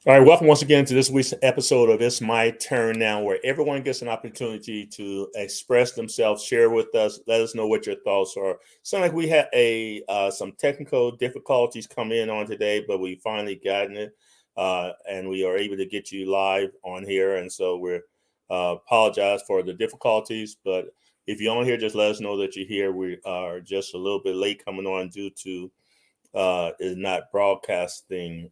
All right, welcome once again to this week's episode of It's My Turn Now, where everyone gets an opportunity to express themselves, share with us, let us know what your thoughts are. Sound like we had a some technical difficulties come in on today, but we finally gotten it, and we are able to get you live on here. And so we're apologize for the difficulties, but if you're on here, just let us know that you're here. We are just a little bit late coming on due to is not broadcasting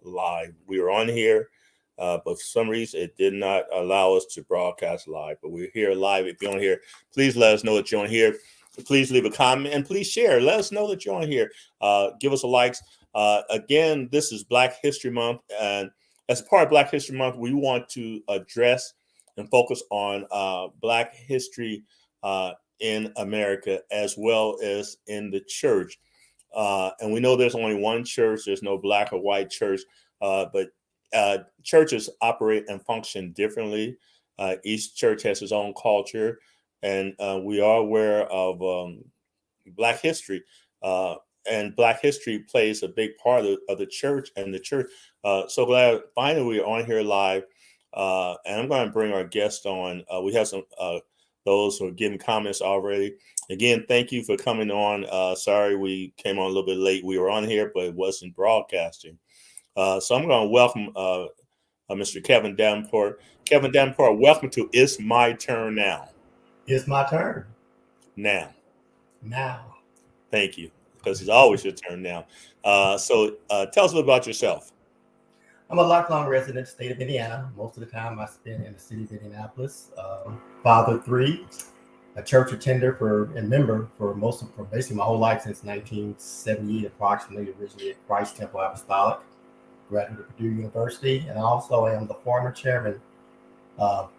live. We were on here, but for some reason it did not allow us to broadcast live. But we're here live. If you're on here, please let us know that you're on here. Please leave a comment and please share. Let us know that you're on here. Give us a likes. Again, this is Black History Month, and as part of Black History Month, we want to address and focus on Black history in America as well as in the church. And we know there's only one church. There's no black or white church, but churches operate and function differently. Each church has its own culture, and we are aware of Black history. And Black history plays a big part of the church and the church. So glad finally we're on here live. And I'm going to bring our guest on. We have some those who are giving comments already. Again, thank you for coming on. Sorry we came on a little bit late. We were on here, but it wasn't broadcasting. So I'm going to welcome Mr. Kevin Davenport. Kevin Davenport, welcome to It's My Turn Now. It's my turn Now. now. Thank you, because it's always your turn now. So tell us a little about yourself. I'm a lifelong resident, state of Indiana. Most of the time I spend in the city of Indianapolis. Father of three, a church attender and member for basically my whole life since 1970, approximately. Originally at Christ Temple Apostolic, graduate of Purdue University, and I also am the former chairman of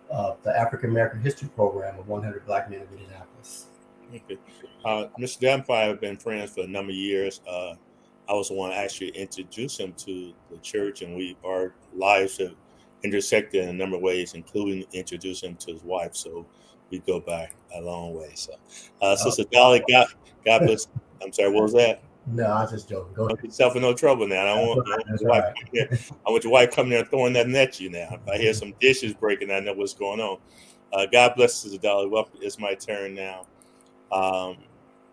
the African American History Program of 100 Black Men of Indianapolis. Okay. Mr. Davenport, I've been friends for a number of years. I was the one to actually introduce him to the church, and our lives have intersected in a number of ways, including introducing him to his wife. So we go back a long way. So, Sister Dolly, God bless. I'm sorry, what was that? No, I was just joking. Go Don't ahead. get yourself in no trouble now. That's Your all wife right. coming there. I want your wife coming there and throwing that at you now. If I hear some dishes breaking, I know what's going on. God bless Sister Dolly. Welcome. It's my turn now. Um,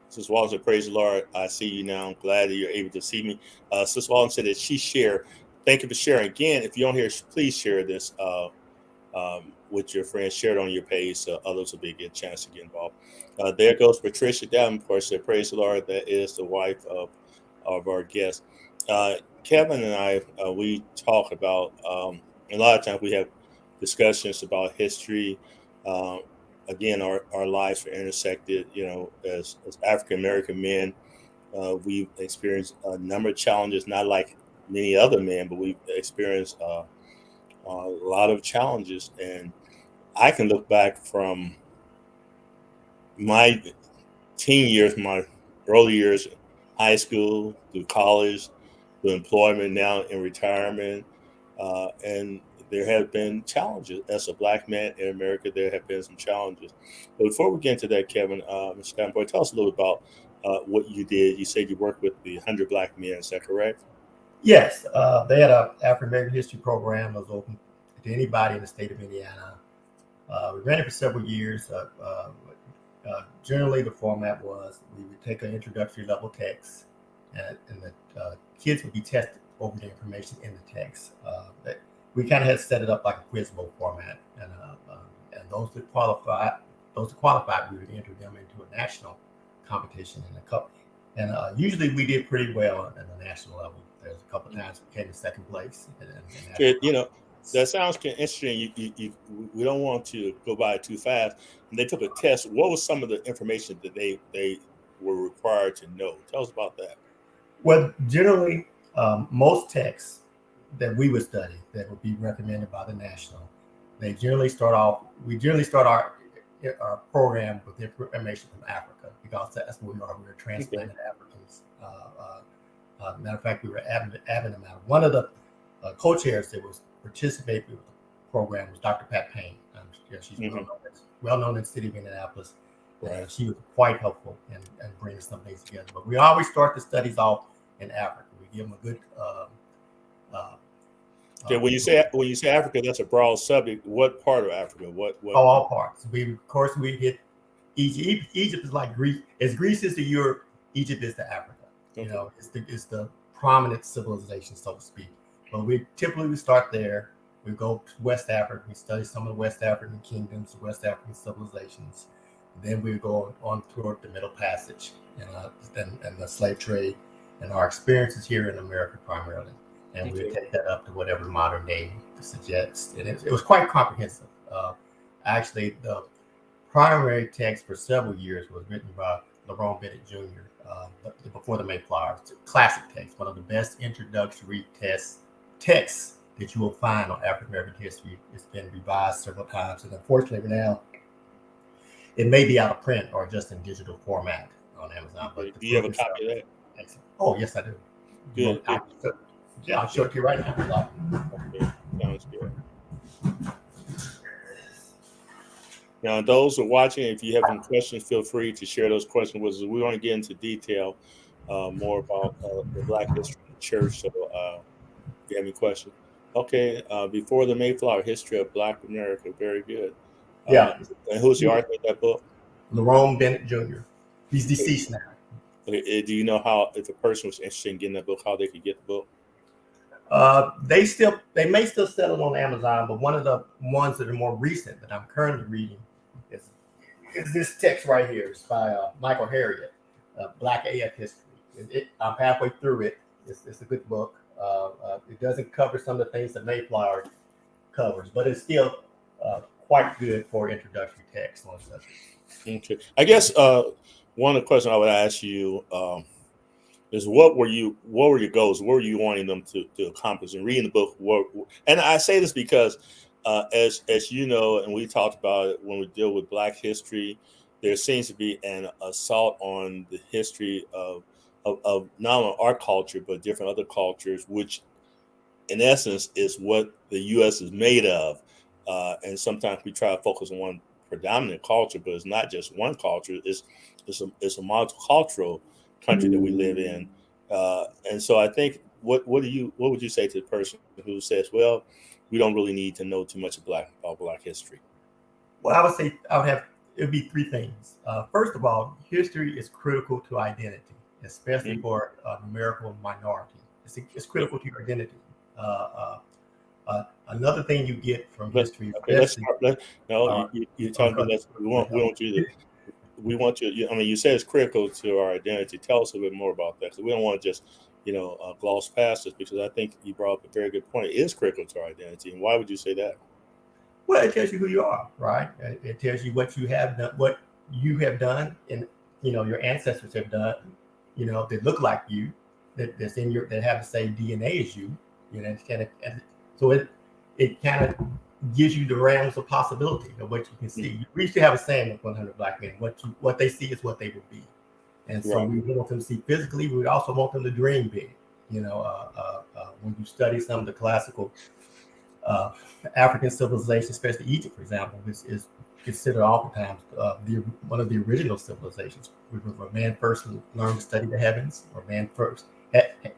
Sister Walton said, praise the Lord. I see you now. I'm glad that you're able to see me. Sister Walton said that she shared. Thank you for sharing. Again, if you don't hear, please share this with your friends. Share it on your page so others will be a good chance to get involved. There goes Patricia Davenport. Said, praise the Lord. That is the wife of our guest. Kevin and I, we talk about, a lot of times we have discussions about history. Um, Again, our lives are intersected. As African American men, we've experienced a number of challenges, not like many other men, but we've experienced a lot of challenges. And I can look back from my teen years, my early years, high school through college, to employment now in retirement, and there have been challenges as a black man in America. There have been some challenges. But before we get into that, Kevin, Mr. Davenport, tell us a little about what you did. You said you worked with the 100 Black Men. Is that correct? Yes, they had a African American History program that was open to anybody in the state of Indiana. We ran it for several years. Generally, the format was we would take an introductory level text, and the kids would be tested over the information in the text. We kind of had set it up like a quiz bowl format, and those that qualified, we would enter them into a national competition in a cup. And usually, we did pretty well at the national level. There's a couple of times we came in second place in national Okay, that competitions. sounds kind of interesting. We don't want to go by it too fast. And they took a test. What was some of the information that they were required to know? Tell us about that. Well, generally, most texts that we would study that would be recommended by the national, they generally start off. We generally start our program with information from Africa because that's what we are. We're Okay. transplanted Africans. Matter of fact, we were adding them out. One of the co-chairs that was participating with the program was Dr. Pat Payne. She's Hmm. well known in the city of Indianapolis, Right. and she was quite helpful in bringing some things together. But we always start the studies off in Africa. We give them a good uh, Okay, when you say Africa, that's a broad subject. What part of Africa? What? All parts. Of course, we hit Egypt. Egypt is like Greece. As Greece is to Europe, Egypt is to Africa. Okay. You know, it's the prominent civilization, so to speak. But we typically start there. We go to West Africa. We study some of the West African kingdoms, West African civilizations. Then we go on toward the Middle Passage and the slave trade and our experiences here in America primarily. And we take that up to whatever modern day suggests. And it was quite comprehensive. Actually, the primary text for several years was written by Lerone Bennett Jr. Before the Mayflower. It's a classic text, one of the best introductory texts that you will find on African American history. It's been revised several times, and unfortunately now it may be out of print or just in digital format on Amazon. But do you have a copy of that? Excellent. Oh, yes, I do. Good. I'll show it to you right now. Okay. Sounds good. Now, those who are watching, if you have any questions, feel free to share those questions with us. We want to get into detail more about the Black History Church. So, if you have any questions, okay. Before the Mayflower: History of Black America. Very good. Yeah. And who's the author of that book? Lerone Bennett Jr. He's deceased now. Okay. Do you know how, if a person was interested in getting that book, how they could get the book? They may still sell it on Amazon, but one of the ones that are more recent that I'm currently reading is this text right here. It's by Michael Harriot, Black AF History. I'm halfway through it. It's a good book. It doesn't cover some of the things that Mayflower covers, but it's still quite good for introductory text on subject. Okay. I guess one of the questions I would ask you is what were your goals? What were you wanting them to accomplish in reading the book? And I say this because as you know, and we talked about it when we deal with Black history, there seems to be an assault on the history of not only our culture, but different other cultures, which in essence is what the U.S. is made of. And sometimes we try to focus on one predominant culture, but it's not just one culture. It's a multicultural country that we live in. And so I think what would you say to the person who says, well, we don't really need to know too much about Black history? Well, I would say it would be three things. First of all, history is critical to identity, especially for a numerical minority. It's critical to your identity. Another thing you get from history. Okay, you're talking. We want you. I mean, you say it's critical to our identity. Tell us a bit more about that, because we don't want to just gloss past this, because I think you brought up a very good point. It is critical to our identity, and why would you say that? Well, it tells you who you are, right? It tells you what you have done, and your ancestors have done. That look like you, that have the same DNA as you. So it kind of gives you the realms of possibility of what you can see. We used to have a saying with 100 Black men: what they see is what they will be. And so we want them to see physically. We would also want them to dream big. When you study some of the classical African civilizations, especially Egypt, for example, is considered oftentimes one of the original civilizations, where man first learned to study the heavens, or man first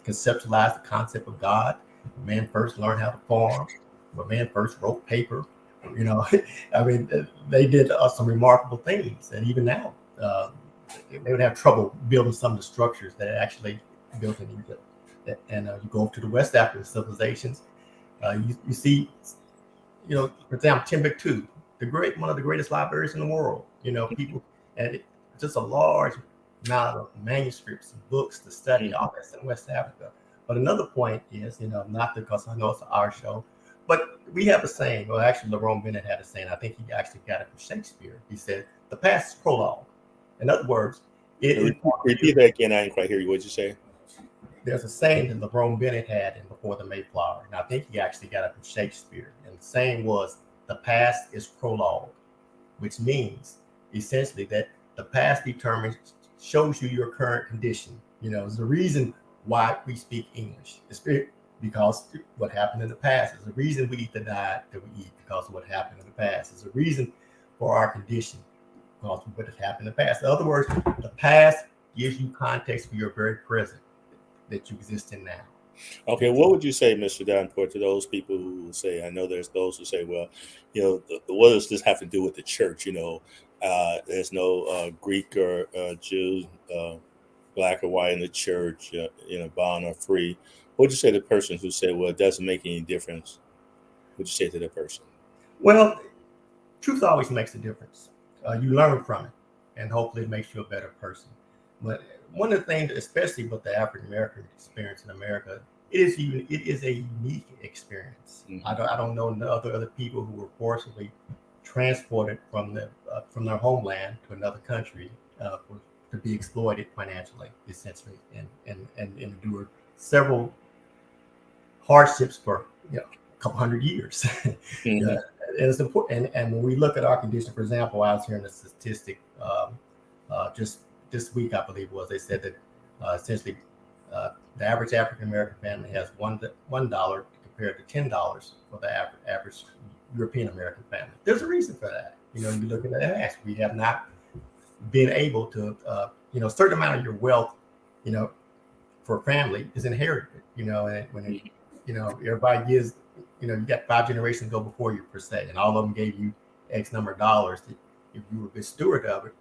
conceptualized the concept of God, where man first learned how to farm, where man first wrote paper. I mean, they did some remarkable things, and even now they would have trouble building some of the structures that are actually built in Egypt. And you go to the West African civilizations, you see, for example, Timbuktu, one of the greatest libraries in the world. People, and just a large amount of manuscripts and books to study. All that's in West Africa. But another point is, not because I know it's our show, but we have a saying. Well, actually, Lerone Bennett had a saying. I think he actually got it from Shakespeare. He said, "The past is prologue." In other words, repeat that again. I didn't quite hear you. What'd you say? There's a saying that Lerone Bennett had in Before the Mayflower, and I think he actually got it from Shakespeare. And the saying was, "The past is prologue," which means essentially that the past shows you your current condition. There's a reason why we speak English. It's because what happened in the past. There's a reason we eat the diet that we eat, because of what happened in the past. There's a reason for our condition, because of what has happened in the past. In other words, the past gives you context for your very present that you exist in now. Okay, what would you say, Mr. Davenport, to those people who say, I know there's those who say, well, what does this have to do with the church? There's no Greek or Jew, black or white in the church, bond or free. What would you say to the person who say, well, it doesn't make any difference? What would you say to that person? Well, truth always makes a difference. You learn from it, and hopefully it makes you a better person. But one of the things, especially with the African American experience in America, it is a unique experience. Mm-hmm. I don't know other people who were forcibly transported from their homeland to another country to be exploited financially, essentially, and endure several hardships for a couple hundred years. Mm-hmm. And it's important. And when we look at our condition, for example, I was hearing a statistic just this week, I believe it was. They said that essentially the average African American family has $1 compared to $10 for the average European American family. There's a reason for that. You look at that. We have not been able to, a certain amount of your wealth, for a family is inherited. And when everybody gives, you got 5 generations go before you per se, and all of them gave you X number of dollars. If you were a good steward of it,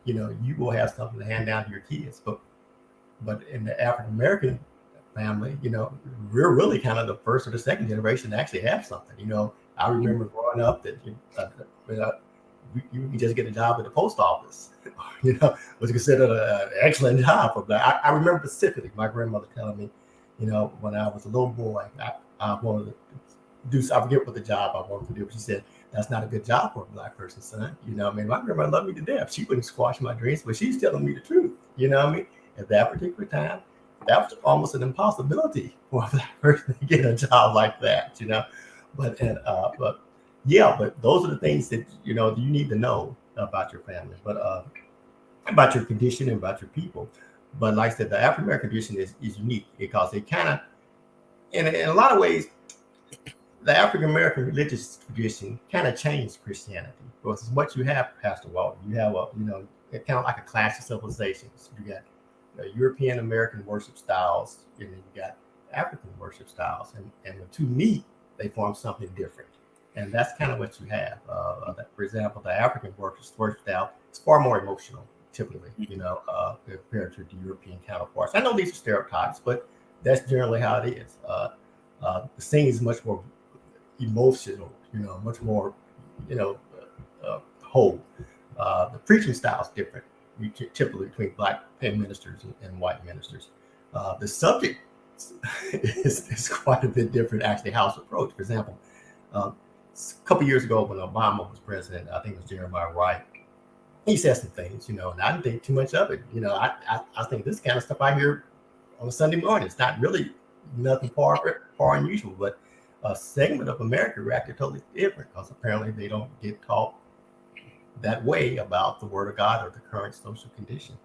you will have something to hand down to your kids. But in the African American family, we're really kind of the first or the second generation to actually have something. I remember growing up that you can just get a job at the post office. Was considered an excellent job. I remember specifically my grandmother telling me, when I was a little boy, I wanted to do. I forget what the job I wanted to do, but she said, that's not a good job for a black person, son. My grandma loved me to death. She wouldn't squash my dreams, but she's telling me the truth. At that particular time, that was almost an impossibility for a black person to get a job like that. But those are the things that you need to know about your family, but about your condition and about your people. But like I said, the African American condition is unique because it kind of, in a lot of ways, the African American religious tradition kind of changed Christianity. Because what you have, Pastor Walton, you have kind of like a clash of civilizations. You got European American worship styles, and then you got African worship styles, and the two meet, they form something different. And that's kind of what you have. For example, the African worship style is far more emotional, typically, compared to the European counterparts. I know these are stereotypes, but that's generally how it is. The singing is much more emotional, much more, whole. The preaching style is different, typically between black ministers and white ministers. The subject is quite a bit different, actually, how it's approached. For example, a couple years ago when Obama was president, I think it was Jeremiah Wright, he said some things, and I didn't think too much of it. I think this kind of stuff I hear on a Sunday morning. It's not really nothing far unusual, but a segment of America reacted totally different because apparently they don't get taught that way about the Word of God or the current social condition.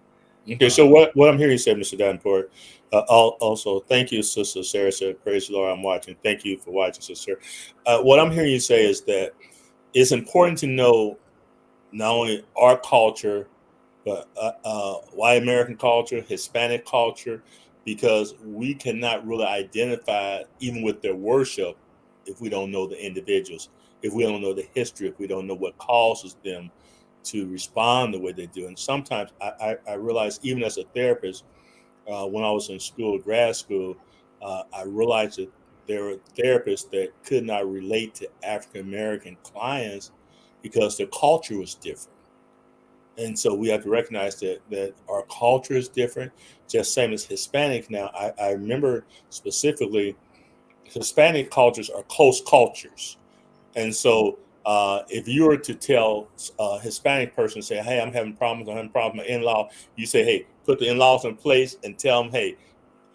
Okay, so what I'm hearing you say, Mr. Davenport, also, thank you, Sister Sarah said, praise the Lord, I'm watching. Thank you for watching, Sister. What I'm hearing you say is that it's important to know not only our culture, but white American culture, Hispanic culture, because we cannot really identify even with their worship if we don't know the individuals, if we don't know the history, if we don't know what causes them to respond the way they do. And sometimes I realized, even as a therapist, when I was in school, grad school, I realized that there were therapists that could not relate to African American clients because their culture was different. And so we have to recognize that our culture is different, just same as Hispanic. Now, I remember specifically, Hispanic cultures are close cultures. And so if you were to tell a Hispanic person, say, hey, I'm having problems with my in-law, you say, hey, put the in-laws in place and tell them, hey,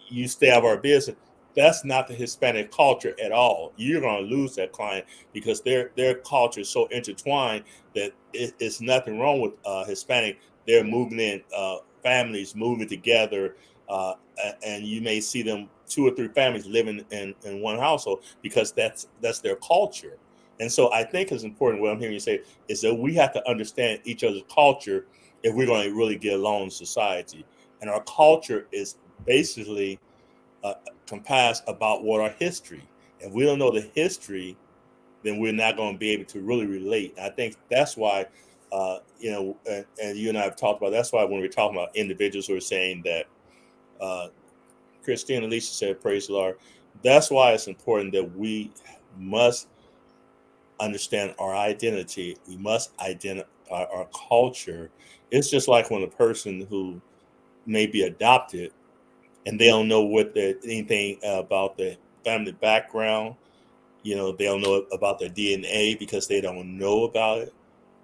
you stay out of our business. That's not the Hispanic culture at all. You're going to lose that client because their culture is so intertwined that it's nothing wrong with Hispanic. They're moving in, families moving together, and you may see them 2 or 3 families living in one household because that's their culture. And so I think it's important, what I'm hearing you say is that we have to understand each other's culture if we're going to really get along in society. And our culture is basically compass about what our history. If we don't know the history, then we're not going to be able to really relate. I think that's why, and you and I have talked about. That's why when we're talking about individuals who are saying that, Christine Alicia said, "Praise the Lord." That's why it's important that we must understand our identity. We must identify our culture. It's just like when a person who may be adopted and they don't know anything about the family background. They don't know about their DNA because they don't know about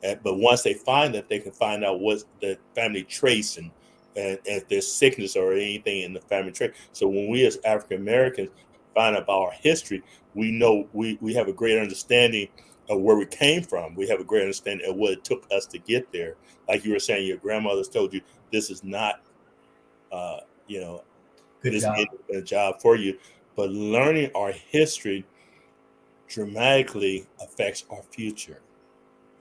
it. But once they find that, they can find out what's the family trace and if there's sickness or anything in the family trait. So when we as African Americans find out about our history, we know we have a great understanding of where we came from. We have a great understanding of what it took us to get there. Like you were saying, your grandmother's told you this is not, Good this job. is a job for you. But learning our history dramatically affects our future.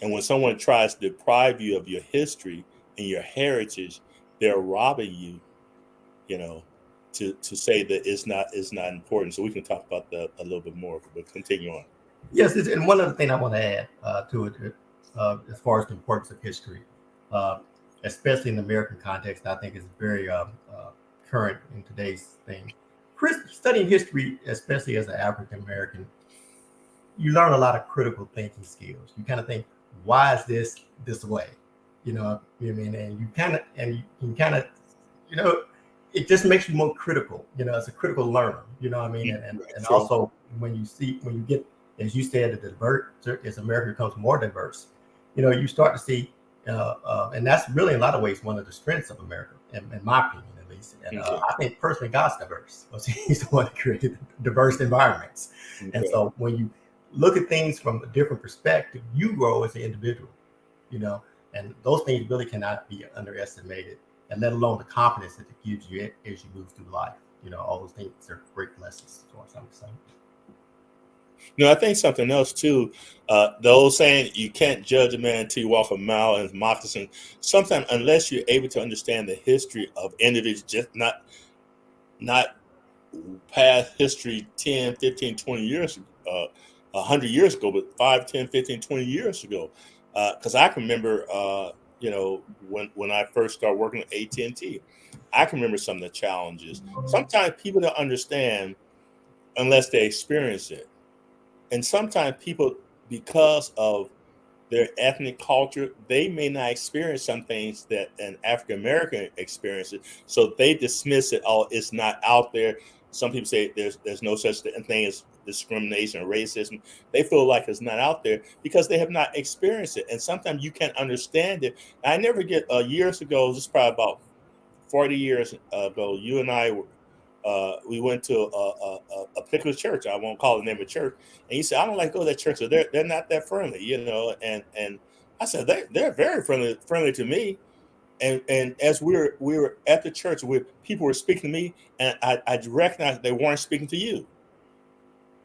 And when someone tries to deprive you of your history and your heritage, they're robbing you, to say that it's not important. So we can talk about that a little bit more, but continue on. Yes, and one other thing I want to add to it, as far as the importance of history, uh, especially in the American context, I think is very current in today's thing. Studying history, especially as an African American, you learn a lot of critical thinking skills. You kind of think, why is this way? You know what I mean? And you can kind of, it just makes you more critical. As a critical learner. You know what I mean? And True. also when you get, as you said, as America becomes more diverse, you start to see, and that's really in a lot of ways one of the strengths of America, in my opinion at least. And Okay. I think personally, God's diverse. He's the one that created diverse environments. Okay. And so when you look at things from a different perspective, you grow as an individual, and those things really cannot be underestimated, and let alone the confidence that it gives you as you move through life. All those things are great lessons to us, I'm saying. I think something else too. The old saying, "You can't judge a man until you walk a mile in his moccasin." Sometimes, unless you're able to understand the history of individuals, just not past history 10, 15, 20 years, 100 years ago, but 5, 10, 15, 20 years ago. Because I can remember, when I first started working at AT&T, I can remember some of the challenges. Sometimes people don't understand unless they experience it. And sometimes people, because of their ethnic culture, they may not experience some things that an African American experiences. So they dismiss it. Oh, it's not out there. Some people say there's no such thing as discrimination or racism. They feel like it's not out there because they have not experienced it. And sometimes you can't understand it. I never get years ago, this is probably about 40 years ago, you and I we went to a particular church. I won't call the name of the church. And he said, "I don't like to go to that church. So they're not that friendly, And I said, they're very friendly to me. And as we were at the church, where people were speaking to me, and I recognized they weren't speaking to you.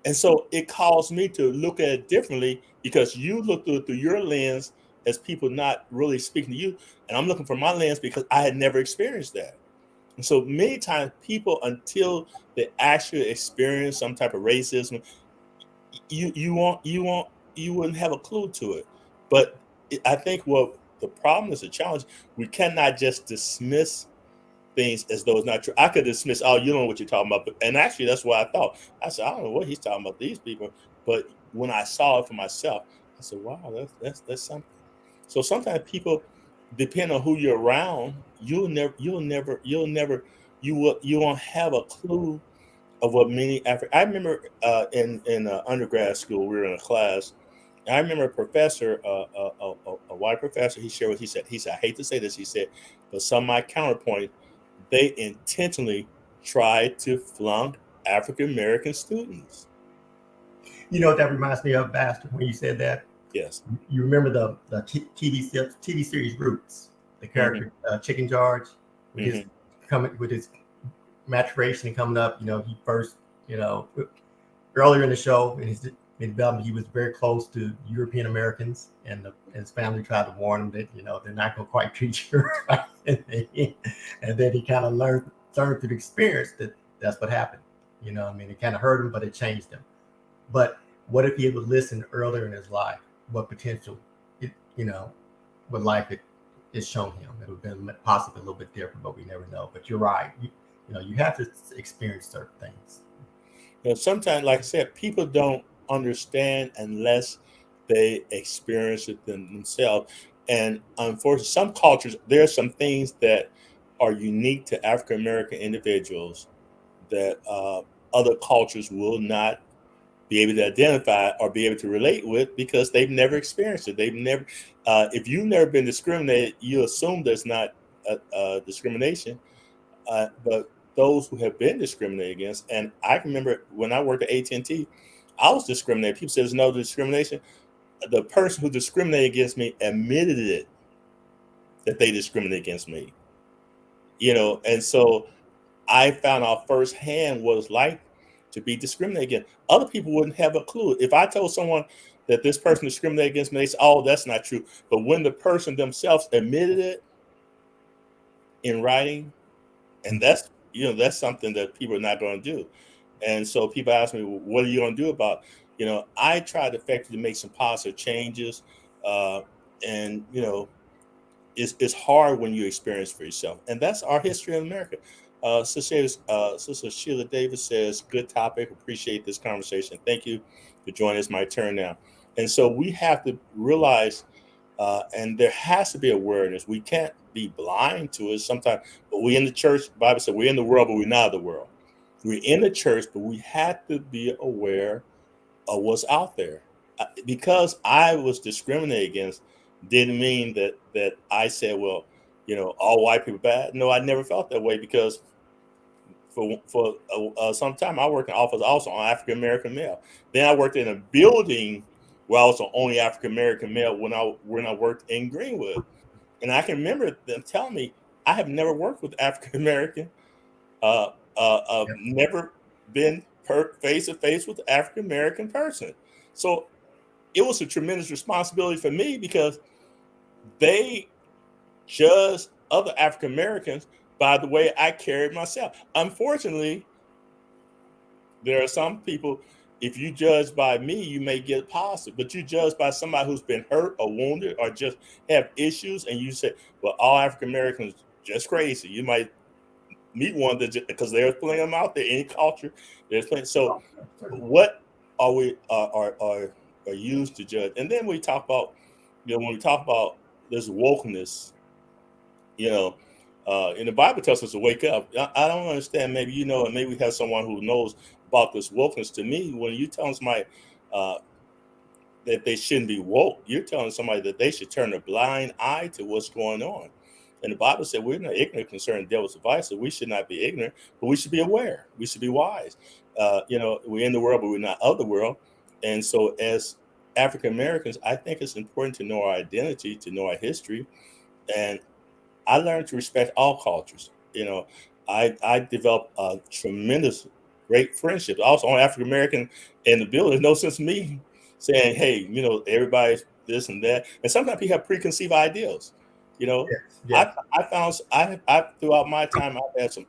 And so it caused me to look at it differently because you look through your lens as people not really speaking to you, and I'm looking from my lens because I had never experienced that. And so many times people, until they actually experience some type of racism, you wouldn't have a clue to it. But I think what the problem is, a challenge, we cannot just dismiss things as though it's not true. I could dismiss, oh, you don't know what you're talking about. And actually that's what I thought. I said, I don't know what he's talking about, these people. But when I saw it for myself, I said, wow, that's something. So sometimes people, depend on who you're around, you won't have a clue of what many I remember in undergrad school, we were in a class. And I remember a professor, a white professor. He shared what he said. He said, "I hate to say this," he said, "but some of my counterpoints, they intentionally tried to flunk African American students." You know what that reminds me of, Bastard, when you said that? Yes. You remember the TV series Roots, the Hmm. character Chicken George, with his Hmm. coming with his maturation coming up. He first, earlier in the show in development, he was very close to European Americans, and his family tried to warn him that they're not going to quite treat you right, and then he kind of learned through the experience that that's what happened. You know, I mean, it kind of hurt him, but it changed him. But what if he would listen earlier in his life? What potential, what life it's shown him? It would have been possibly a little bit different, but we never know. But you're right. You have to experience certain things. Sometimes, like I said, people don't understand unless they experience it themselves. And unfortunately, some cultures, there are some things that are unique to African American individuals that other cultures will not be able to identify or be able to relate with because they've never experienced it. They've never, if you've never been discriminated, you assume there's not discrimination. But those who have been discriminated against, and I can remember when I worked at AT&T, I was discriminated. People said there's no discrimination. The person who discriminated against me admitted it, that they discriminated against me. And so I found out firsthand what it's like to be discriminated against. Other people wouldn't have a clue. If I told someone that this person discriminated against me, they say, "Oh, that's not true." But when the person themselves admitted it in writing, and that's something that people are not going to do. And so people ask me, well, what are you going to do about I try to effectively make some positive changes. And it's hard when you experience for yourself, and that's our history in America. Sister Sheila Davis says, good topic, appreciate this conversation, thank you for joining us. My turn now. And so we have to realize and there has to be awareness. We can't be blind to it sometimes. But we in the church, the Bible said we're in the world, but we're not of the world. We're in the church, but we have to be aware of what's out there. Because I was discriminated against didn't mean that I said, well, all white people bad. No, I never felt that way because for some time I worked in office also on African American male. Then I worked in a building where I was the only African American male when I worked in Greenwood. And I can remember them telling me, I have never worked with African American, never been face to face with an African American person. So it was a tremendous responsibility for me because they judged other African Americans by the way I carried myself. Unfortunately, there are some people, if you judge by me, you may get positive, but you judge by somebody who's been hurt or wounded or just have issues, and you say, well, all African Americans just crazy. You might meet one that because there's plenty of them out there in culture. There's plenty. So what are we are used to judge? And then we talk about, when we talk about this wokeness, and the Bible tells us to wake up. I don't understand. Maybe and maybe we have someone who knows about this wokeness. To me, when you tell somebody that they shouldn't be woke, you're telling somebody that they should turn a blind eye to what's going on. And the Bible said we're not ignorant concerning devil's devices. We should not be ignorant, but we should be aware. We should be wise. We're in the world, but we're not of the world. And so as African Americans, I think it's important to know our identity, to know our history. And I learned to respect all cultures. I developed a tremendous, great friendships. Also, on African American in the building, there's no sense of me saying, "Hey, everybody's this and that." And sometimes people have preconceived ideals. Yes, yes. I found I throughout my time I've had some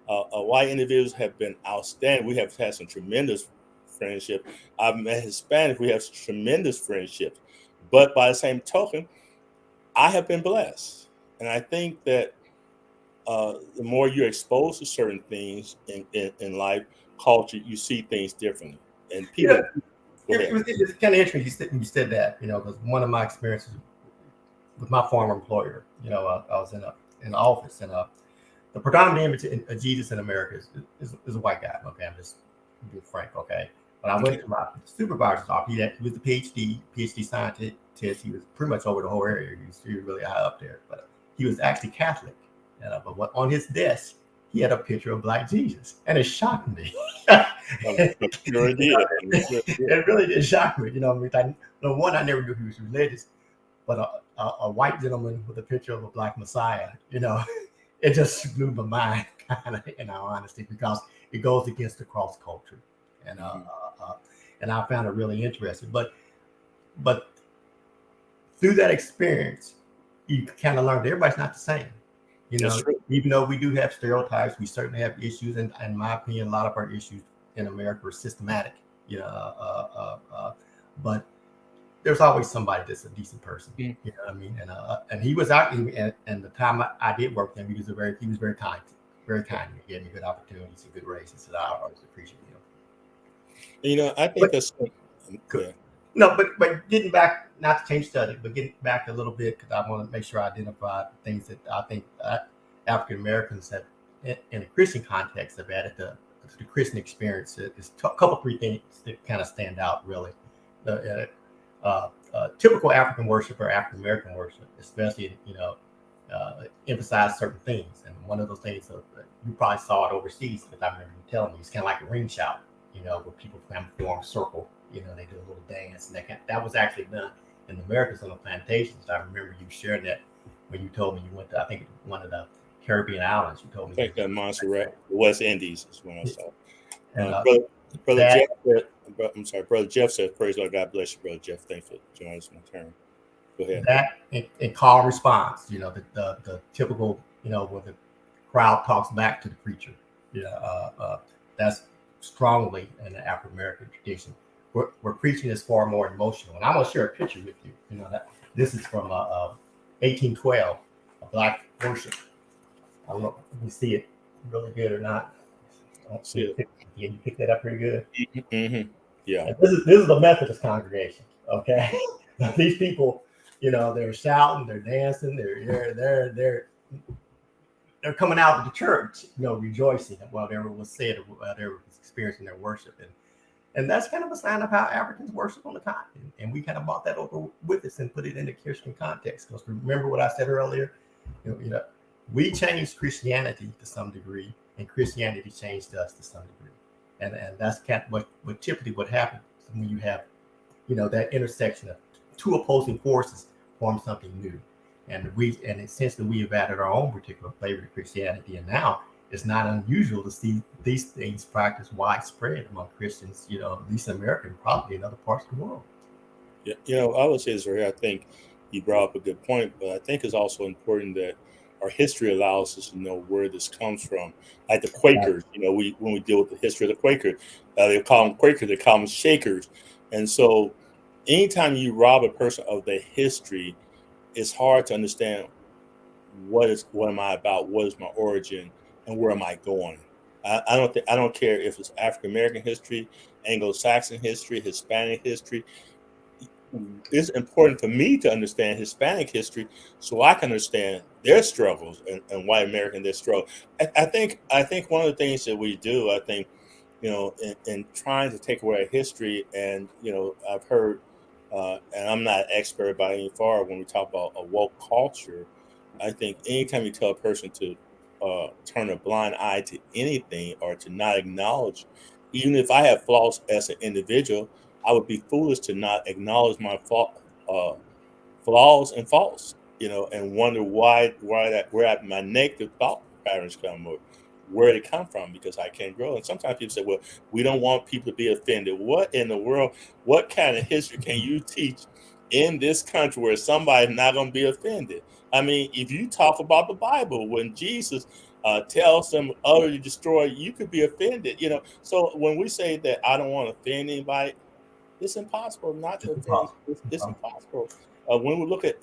white individuals have been outstanding. We have had some tremendous friendship. I've met Hispanic. We have tremendous friendships. But by the same token, I have been blessed. And I think that the more you're exposed to certain things in life, culture, you see things differently. And people, it's kind of interesting you said that, because one of my experiences with my former employer, I was in an office, and the predominant image of Jesus in America is a white guy. Okay, I'm just being frank. Okay, but I went to my supervisor's office. He was a PhD scientist. He was pretty much over the whole area. He was really high up there, but he was actually Catholic. But on his desk, he had a picture of Black Jesus, and it shocked me. Sure did. It really did shock me. One, I never knew he was religious, but a white gentleman with a picture of a Black Messiah, it just blew my mind, kind of, in all honesty, because it goes against the cross culture, and I found it really interesting. But through that experience, you kind of learned everybody's not the same. That's true. even though we do have stereotypes, we certainly have issues, and in my opinion, a lot of our issues in America are systematic. You know, but there's always somebody that's a decent person. Mm. You know what I mean? And he was out, and the time I did work with him, he was very kind, very kind. He gave me good opportunities and good raises, and I always appreciate him. You know, I think But- that's Good. No, but getting back, not to change subject, but getting back a little bit, because I want to make sure I identify things that I think African Americans have, in a Christian context, have added to the Christian experience. There's a couple, three things that kind of stand out, really. Typical African worship or African American worship, especially, emphasize certain things. And one of those things, you probably saw it overseas, because I remember you telling me, it's kind of like a ring shout, where people form a circle. They do a little dance, and that was actually done in the Americas on the plantations. I remember you shared that when you told me you went to, I think, one of the Caribbean islands. You told me. I think that Montserrat, the West Indies is when I saw. And, Brother Jeff said, I'm sorry, Brother Jeff said, "Praise God, God bless you, Brother Jeff. Thanks for joining us on the turn." Go ahead. That and call and response, the typical, when the crowd talks back to the preacher. That's strongly in the African American tradition. Where preaching is far more emotional. And I'm gonna share a picture with you. That this is from 1812, a black worship. I don't know if you see it really good or not. I don't see it. Yeah, you picked that up pretty good. Mm-hmm. Yeah. And this is the Methodist congregation. Okay, these people, they're shouting, they're dancing, they're coming out of the church, rejoicing at whatever was said or whatever was experiencing their worship. And that's kind of a sign of how Africans worship on the continent. And we kind of brought that over with us and put it in the Christian context. Because remember what I said earlier, we changed Christianity to some degree, and Christianity changed us to some degree. And that's kind of what typically what happens when you have, that intersection of two opposing forces form something new. And essentially we have added our own particular flavor to Christianity. And now it's not unusual to see these things practiced widespread among Christians, at least in America and probably in other parts of the world. Yeah, I would say this right here. I think you brought up a good point, but I think it's also important that our history allows us to know where this comes from. Like the Quakers, when we deal with the history of the Quakers, they call them Quakers, they call them Shakers. And so anytime you rob a person of their history, it's hard to understand what am I about, what is my origin, and where am I going. I don't care if it's African American history, Anglo-Saxon history, Hispanic history. It's important for me to understand Hispanic history so I can understand their struggles and white American their struggle. I think one of the things that we do, I think, in trying to take away history, and I've heard, and I'm not an expert by any far when we talk about a woke culture. I think anytime you tell a person to turn a blind eye to anything or to not acknowledge, even if I have flaws as an individual, I would be foolish to not acknowledge my flaws and faults, and wonder where my negative thought patterns come or where they come from, because I can't grow. And sometimes people say, well, we don't want people to be offended. What in the world, what kind of history can you teach in this country where somebody's not going to be offended? I mean, if you talk about the Bible, when Jesus tells them utterly destroy, you could be offended, So when we say that I don't want to offend anybody, it's impossible not to offend. It's impossible. When we look at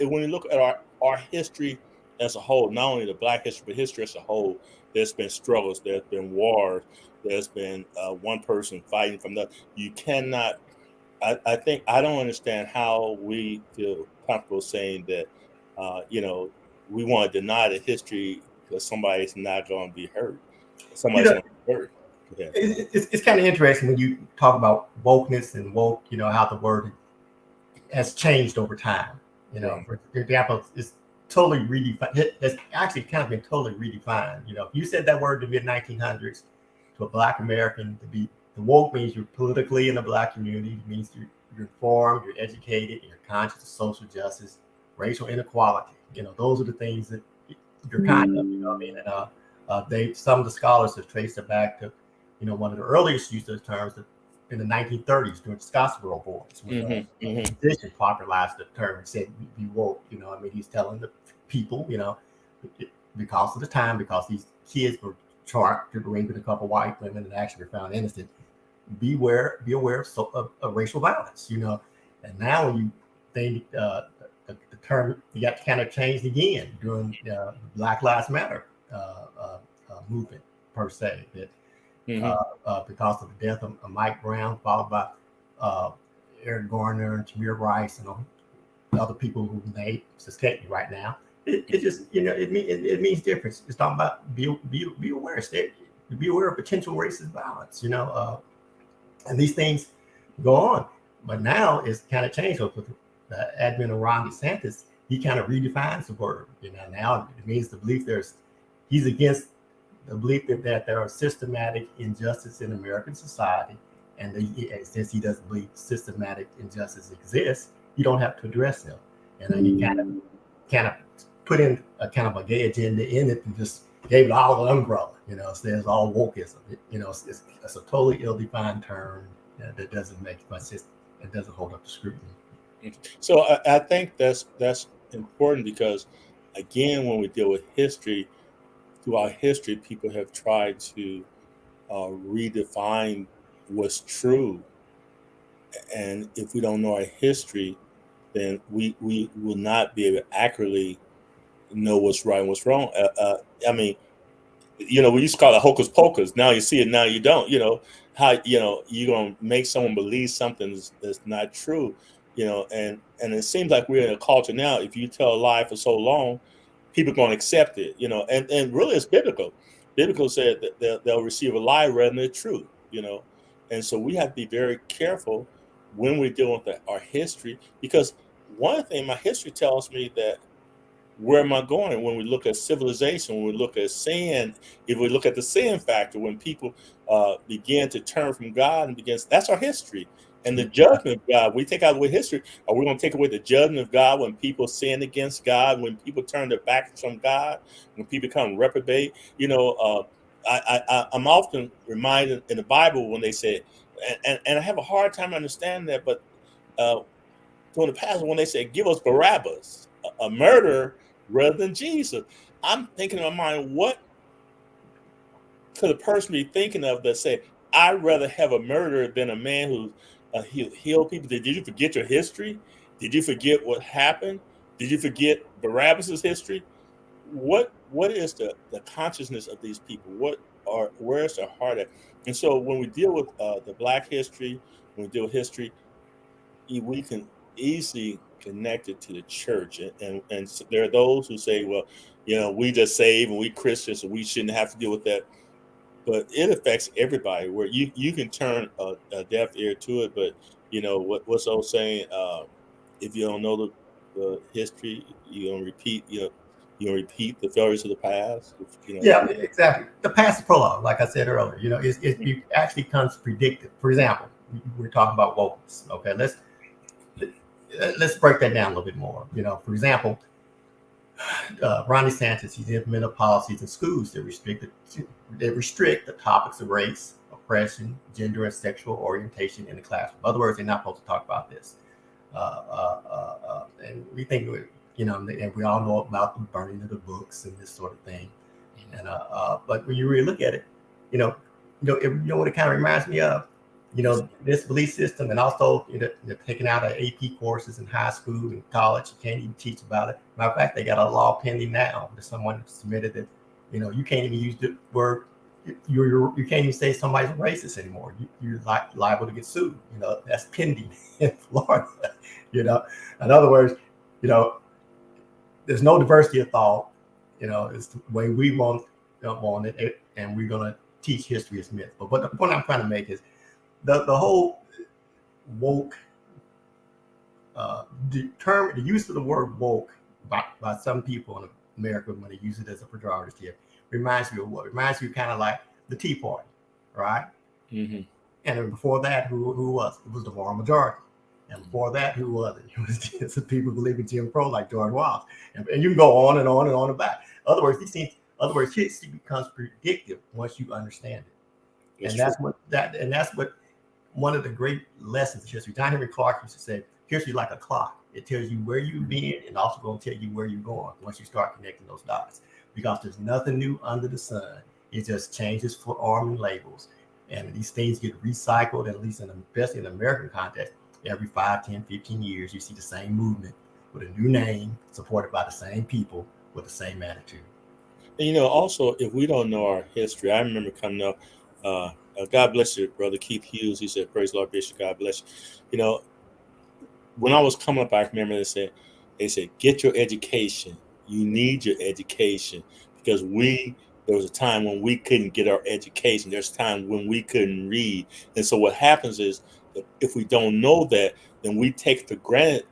our history as a whole, not only the Black history, but history as a whole, there's been struggles, there's been wars, there's been one person fighting from the. You cannot. I think I don't understand how we feel comfortable saying that. We want to deny the history because somebody's not going to be hurt. Somebody's going to be hurt. Yeah. It's kind of interesting when you talk about wokeness and woke, how the word has changed over time. For example, it's totally redefined. It's actually kind of been totally redefined. If you said that word in the mid 1900s to a Black American, the woke means you're politically in the Black community. It means you're informed, you're educated, you're conscious of social justice, racial inequality. Those are the things that you're kind of. And some of the scholars have traced it back to one of the earliest use of the terms in the 1930s during the Scottsboro Boys, when a musician popularized the term and said, "Be woke." He's telling the people, because of the time, because these kids were charged with raping a couple white women and actually were found innocent. Be aware of racial violence, you know. And now when you think the term, you got to kind of changed again during Black Lives Matter movement per se, that because of the death of Mike Brown, followed by Eric Garner and Tamir Rice and other people who may escape me right now. It just, you know, it means difference. It's talking about be aware. Be aware of potential racist violence, you know, and these things go on. But now it's kind of changed with the advent of Ron DeSantis. He kind of redefines the word. You know, now it means the belief he's against the belief that there are systematic injustice in American society, and since he doesn't believe systematic injustice exists, you don't have to address them. And then he kind of put in a kind of a gay agenda in it and just gave it all an umbrella. You know, says all wokeism. You know, it's a totally ill-defined term that doesn't make much sense. It doesn't hold up to scrutiny. So I think that's important because, again, when we deal with history, throughout history, people have tried to redefine what's true. And if we don't know our history, then we will not be able to accurately know what's right and what's wrong. I mean, you know, we used to call it hocus pocus. Now you see it, now you don't. You know, how, you know, you're going to make someone believe something that's not true, you know, and it seems like we're in a culture now, if you tell a lie for so long, people are going to accept it, you know, and really it's biblical. Biblical said that they'll receive a lie rather than the truth, you know. And so we have to be very careful when we're dealing with our history, because one thing my history tells me that where am I going when we look at civilization, when we look at sin, if we look at the sin factor, when people begin to turn from God and that's our history. And the judgment of God, we take out away history, are we going to take away the judgment of God when people sin against God, when people turn their backs from God, when people become reprobate? You know, I'm often reminded in the Bible when they say, and I have a hard time understanding that, but during the past, when they said, give us Barabbas, a murderer, rather than Jesus, I'm thinking in my mind, what could a person be thinking of that say, I'd rather have a murderer than a man who healed people? Did you forget your history? Did you forget what happened? Did you forget Barabbas's history? What is the consciousness of these people? Where's their heart at? And so when we deal with the Black history, when we deal with history, we can easily connect it to the church. And there are those who say, well, you know, we just saved and we Christians, so we shouldn't have to deal with that. But it affects everybody, where you can turn a deaf ear to it. But you know what's old saying? If you don't know the history, you're gonna repeat. You're gonna repeat the failures of the past. You know? Yeah, exactly. The past is prologue, like I said earlier. You know, it actually comes predictive. For example, we're talking about wokeness. Okay, let's break that down a little bit more. You know, for example, Ron DeSantis, he's implemented policies in schools that restrict the topics of race, oppression, gender, and sexual orientation in the classroom. In other words, they're not supposed to talk about this. And we think, you know, and we all know about the burning of the books and this sort of thing. And but when you really look at it, you know what it kind of reminds me of. You know, this belief system, and also, you know, they're taking out AP courses in high school and college. You can't even teach about it. Matter of fact, they got a law pending now that someone submitted that, you know, you can't even use the word, you can't even say somebody's racist anymore. You're liable to get sued. You know, that's pending in Florida. You know, in other words, you know, there's no diversity of thought. You know, it's the way we want it, and we're gonna teach history as myth. But the point I'm trying to make is, the whole woke the use of the word woke by some people in America, when they use it as a pejorative, reminds you of what? Reminds you kind of like the Tea Party, right? Mm-hmm. And then before that, who was it? It was the moral majority. And before that, who was it? It was just the people believing Jim Crow, like George Wallace. And you can go on and on and on about. In other words, history becomes predictive once you understand it. That's what one of the great lessons of history. John Henry Clark used to say, history is like a clock. It tells you where you've been and also going to tell you where you're going once you start connecting those dots. because there's nothing new under the sun. It just changes form and labels. And these things get recycled, at least in the best in the American context, every 5, 10, 15 years, you see the same movement with a new name, supported by the same people with the same attitude. And also, if we don't know our history, I remember coming up. God bless you, brother Keith Hughes. He said, "Praise the Lord, Bishop. God bless you." When I was coming up, I remember they said, "Get your education. You need your education because there was a time when we couldn't get our education. There's time when we couldn't read, and so what happens is that if we don't know that, then we take for granted,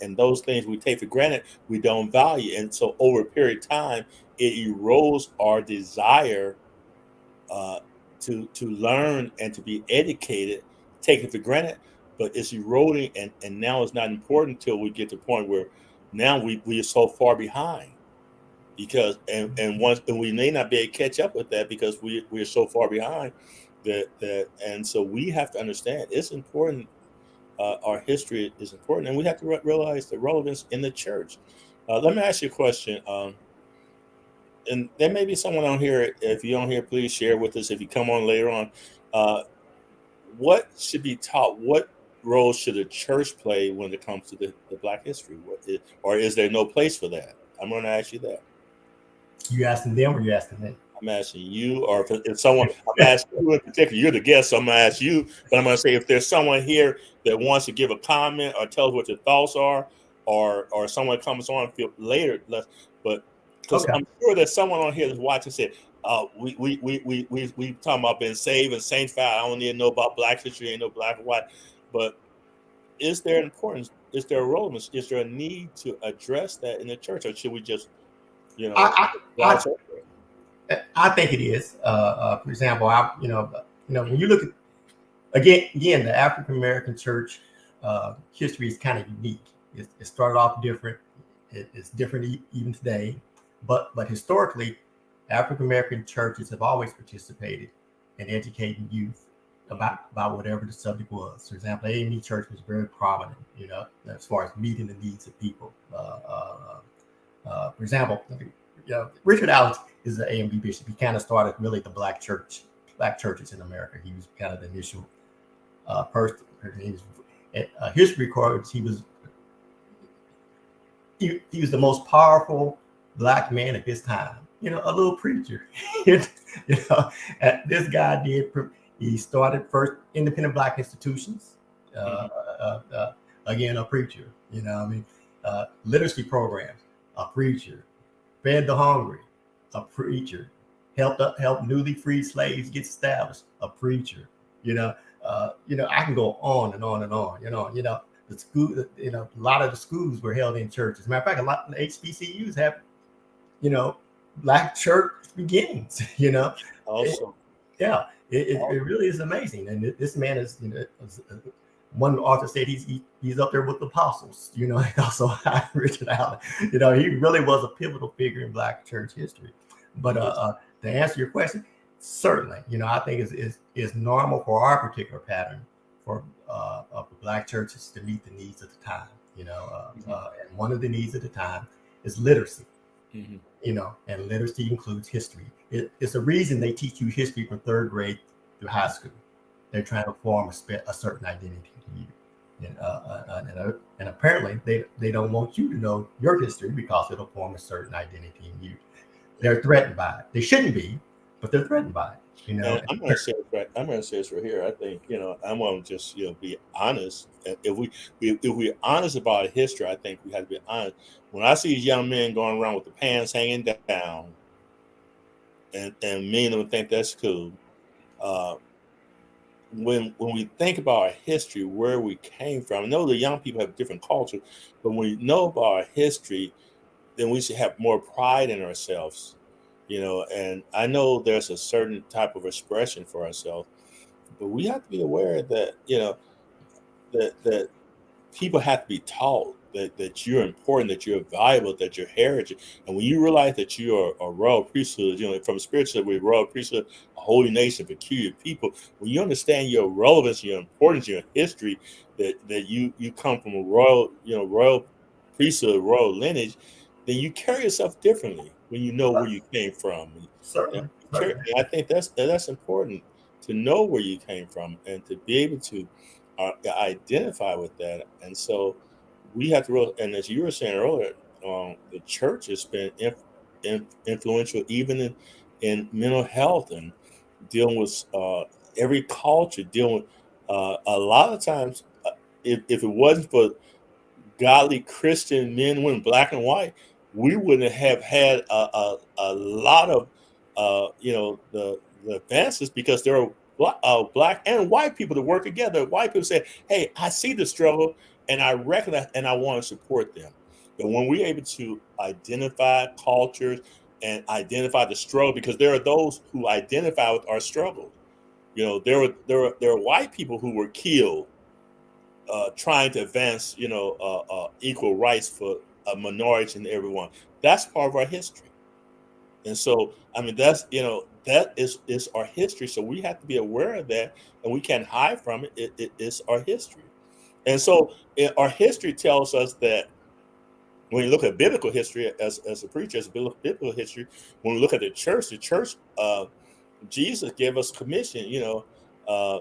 and those things we take for granted, we don't value, and so over a period of time, it erodes our desire uh, to learn and to be educated, taken for granted, but it's eroding, and now it's not important till we get to the point where now we are so far behind because and we may not be able to catch up with that because we're so far behind that and so we have to understand it's important. Our history is important, and we have to realize the relevance in the church. Let me ask you a question. And there may be someone on here. If you're on here, please share with us. If you come on later on, uh, what should be taught? What role should a church play when it comes to the Black history? Or is there no place for that? I'm going to ask you that. You asking them or you asking me? I'm asking you, or if someone, I'm asking you in particular. You're the guest, so I'm going to ask you. But I'm going to say if there's someone here that wants to give a comment or tell us what your thoughts are, or someone comes on later, but because Okay. I'm sure there's someone on here that's watching said, we talking about being saved and sanctified. I don't need to know about Black history, ain't no black and white. But is there importance? Is there a relevance? Is there a need to address that in the church, or should we just, I, gloss I, over it? I think it is. For example, when you look at again, the African American church history is kind of unique. It started off different. It's different even today, but historically, African American churches have always participated in educating youth about whatever the subject was. For example, AME Church was very prominent, as far as meeting the needs of people. For example, Richard Allen is the AME bishop. He kind of started really the black churches in America. He was kind of the initial person. History records he was the most powerful black man of his time. A little preacher. This guy he started first independent black institutions. Again, a preacher. Literacy programs, a preacher. Fed the hungry, a preacher. Helped newly freed slaves get established, a preacher. I can go on and on and on. The school, a lot of the schools were held in churches. As a matter of fact, a lot of the HBCUs have, black church beginnings. Also, It really is amazing. And this man is, one author said he's up there with the apostles. Also Richard Allen. He really was a pivotal figure in black church history. But to answer your question, certainly, I think is normal for our particular pattern for black churches to meet the needs of the time. And one of the needs of the time is literacy. And literacy includes history. It's a reason they teach you history from third grade through high school. They're trying to form a certain identity to you. And apparently they don't want you to know your history because it'll form a certain identity in you. They're threatened by it. They shouldn't be, but they're threatened by it. And I'm going to say this right here. I think I'm going to just be honest. If we're honest about history, I think we have to be honest. When I see these young men going around with the pants hanging down, and me and them think that's cool. When we think about our history, where we came from, I know the young people have different cultures, but when we know about our history, then we should have more pride in ourselves. And I know there's a certain type of expression for ourselves, but we have to be aware that that people have to be taught that you're important, that you're valuable, that you're heritage. And when you realize that you are a royal priesthood, from a spiritual way, royal priesthood, a holy nation, peculiar people, when you understand your relevance, your importance, your history, that you come from a royal priesthood, royal lineage, then you carry yourself differently. when you know where you came from. And Certainly, certainly. I think that's important to know where you came from and to be able to identify with that. And so we have to really, and as you were saying earlier, the church has been influential even in mental health and dealing with every culture, dealing with a lot of times, if it wasn't for godly Christian men, women, black and white, we wouldn't have had a lot of the advances because there are black and white people that work together. White people say, "Hey, I see the struggle and I recognize and I want to support them." But when we're able to identify cultures and identify the struggle, because there are those who identify with our struggles. There are white people who were killed trying to advance, equal rights for minorities and everyone. That's part of our history. And so, I mean, that is our history. So we have to be aware of that, and we can't hide from it. It's our history. And so, our history tells us that when you look at biblical history, as a preacher, as biblical history, when we look at the church, Jesus gave us commission. Uh,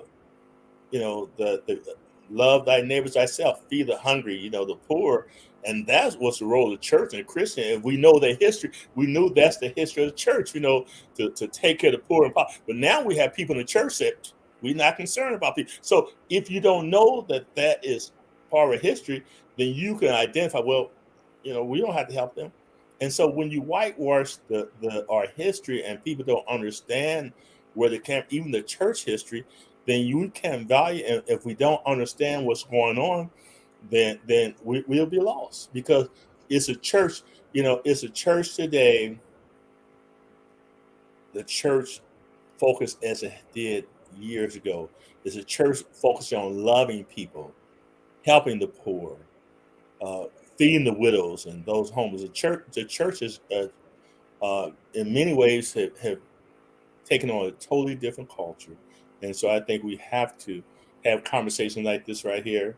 the love thy neighbors thyself, feed the hungry, the poor, and that's what's the role of the church and the Christian. If we know the history, we knew that's the history of the church, to take care of the poor and poor. But now we have people in the church that we're not concerned about people. So if you don't know that is part of history, then you can identify, well, we don't have to help them. And so when you whitewash our history and people don't understand where they came, even the church history, then you can value. And if we don't understand what's going on, then we'll be lost, because it's a church. It's a church today. The church focused as it did years ago. It's a church focused on loving people, helping the poor, feeding the widows and those homeless. The church is, in many ways, have taken on a totally different culture. And so I think we have to have conversations like this right here.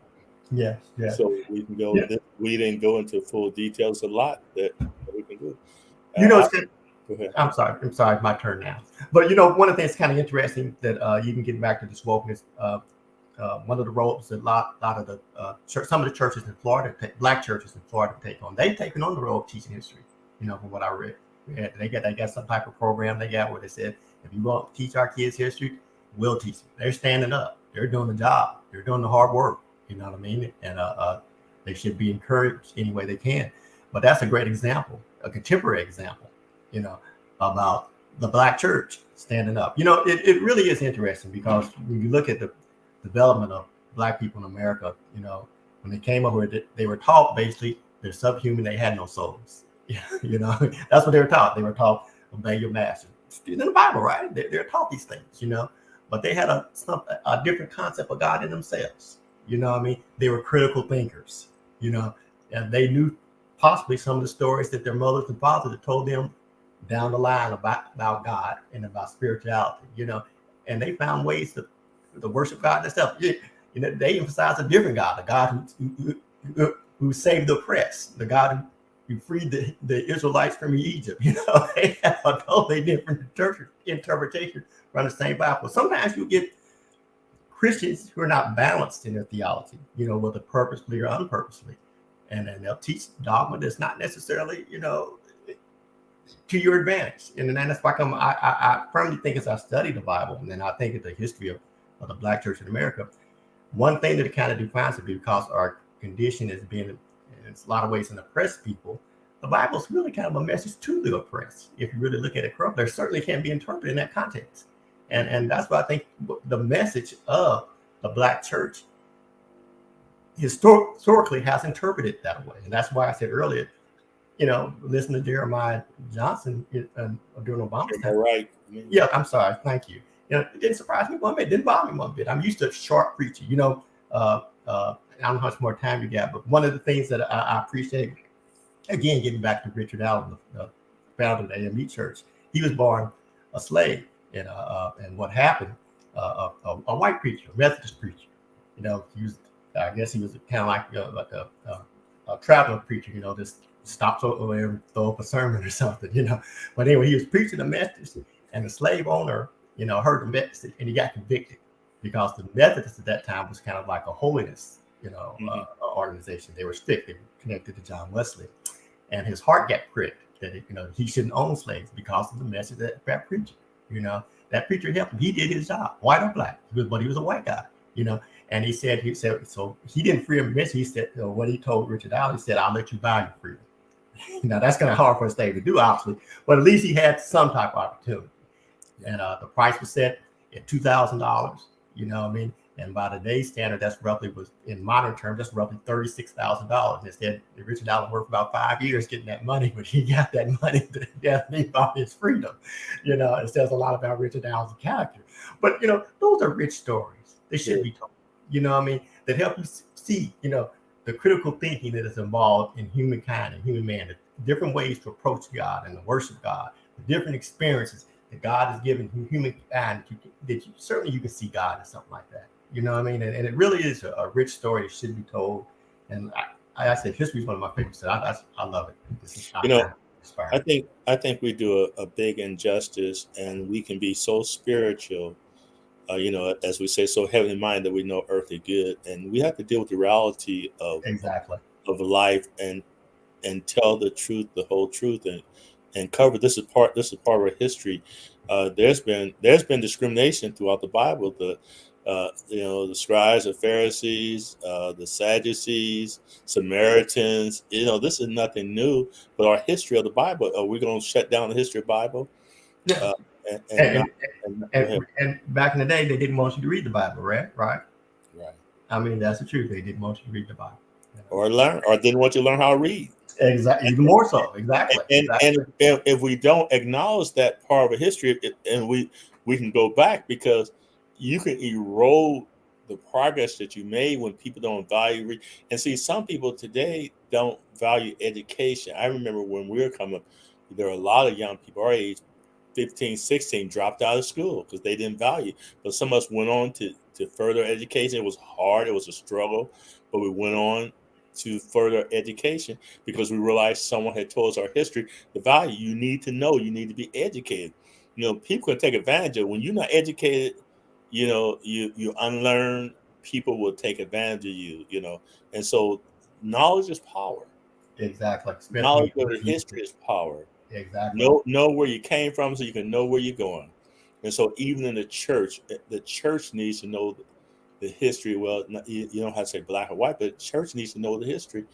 Yes, yes. So we can go. Yeah. We didn't go into full details. A lot that we can do. Go ahead. I'm sorry, my turn now. But one of the things kind of interesting that even getting back to this wokeness, one of the roles that a lot of the some of the churches in Florida, black churches in Florida, take on. They've taken on the role of teaching history. From what I read, they got some type of program they got where they said, if you want to teach our kids history, we'll teach them. They're standing up. They're doing the job. They're doing the hard work. You know what I mean? And they should be encouraged any way they can. But that's a great example, a contemporary example, about the black church standing up. It really is interesting, because when you look at the development of black people in America, when they came over, they were taught basically they're subhuman. They had no souls. That's what they were taught. They were taught, obey your master. It's in the Bible, right? They're taught these things, but they had a different concept of God in themselves. They were critical thinkers, and they knew possibly some of the stories that their mothers and fathers had told them down the line about God and about spirituality, and they found ways to worship God and stuff. They emphasize a different God, the God who saved the oppressed, the God who freed the Israelites from Egypt. They have a totally different interpretation from the same Bible. Sometimes you get Christians who are not balanced in their theology, whether purposely or unpurposely, and then they'll teach dogma that's not necessarily, to your advantage. And then that's why I firmly think, as I study the Bible, and then I think of the history of the black church in America, one thing that it kind of defines it, because our condition is being, in a lot of ways, an oppressed people. The Bible is really kind of a message to the oppressed. If you really look at it correctly, there certainly can be interpreted in that context. And that's why I think the message of the black church historically has interpreted that way. And that's why I said earlier, listen to Jeremiah Johnson during Obama's time. Right. Yeah, I'm sorry. Thank you. It didn't surprise me one bit. It didn't bother me one bit. I'm used to sharp preaching. I don't know how much more time you got, but one of the things that I appreciate, again, getting back to Richard Allen, the founder of the AME Church, he was born a slave, and what happened, a white preacher, a Methodist preacher, he was, I guess he was kind of like a traveling preacher, just stops over and throw up a sermon or something. But anyway, he was preaching a message, and the slave owner, heard the message, and he got convicted because the Methodists at that time was kind of like a holiness, organization. They were strict. They were connected to John Wesley, and his heart got pricked that he shouldn't own slaves because of the message that preacher. That preacher helped him. He did his job, white or black, but he was a white guy. And he said, so he didn't free him. He said, what he told Richard Allen, he said, "I'll let you buy your freedom." Now that's kind of hard for a slave to do, obviously, but at least he had some type of opportunity. And the price was set at $2,000. You know what I mean? And by today's standard, that's roughly, was in modern terms, that's roughly $36,000. Instead, Richard Allen worked for about 5 years getting that money, but he got that money to death and he bought his freedom. It says a lot about Richard Allen's character. But those are rich stories. They should be told. What I mean? That help you see, the critical thinking that is involved in humankind and human man, the different ways to approach God and to worship God, the different experiences that God has given humankind that certainly you can see God in something like that. You know what I mean? And it really is a rich story that should be told. And I said history is one of my favorites. So I love it. This is inspiring. I think we do a big injustice, and we can be so spiritual, as we say, so heavenly minded that we know earthly good, and we have to deal with the reality of life and tell the truth, the whole truth, and cover. This is part of our history. There's been discrimination throughout the Bible. The scribes, the Pharisees, the Sadducees, Samaritans. This is nothing new. But our history of the Bible, are we going to shut down the history of the Bible? And back in the day, they didn't want you to read the Bible, right? Right. I mean, that's the truth. They didn't want you to read the Bible, or didn't want you to learn how to read. Exactly, even more so. Exactly. And if we don't acknowledge that part of history, and we can go back, because you can erode the progress that you made when people don't value read. And see, some people today don't value education. I remember when we were coming up, there were a lot of young people our age, 15, 16, dropped out of school because they didn't value. But some of us went on to further education. It was hard. It was a struggle, but we went on to further education because we realized someone had told us our history, the value. You need to know, you need to be educated. People can take advantage of it. When you're not educated, you unlearn, people will take advantage of you, and so knowledge is power. Exactly. Knowledge of the history is power. Exactly. Know where you came from so you can know where you're going. And so even in the church needs to know the history. Well, you don't have to say black or white, but the church needs to know the history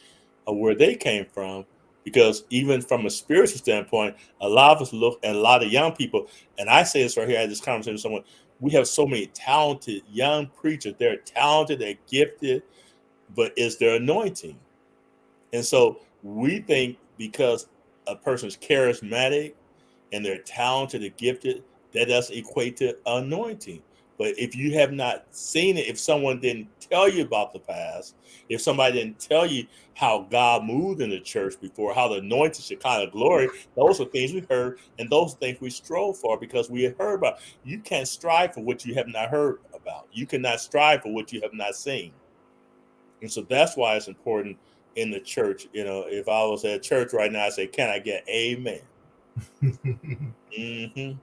of where they came from, because even from a spiritual standpoint, a lot of us look at a lot of young people, and I say this right here, I had this conversation with someone, we have so many talented young preachers. They're talented, they're gifted, but it's their anointing. And so we think because a person's charismatic and they're talented and gifted, that doesn't equate to anointing. But if you have not seen it, if someone didn't tell you about the past, if somebody didn't tell you how God moved in the church before, how the anointed Shekinah glory, those are things we heard, and those are things we strove for because we had heard about. You can't strive for what you have not heard about. You cannot strive for what you have not seen. And so that's why it's important in the church. If I was at church right now, I say, can I get amen? Mm-hmm.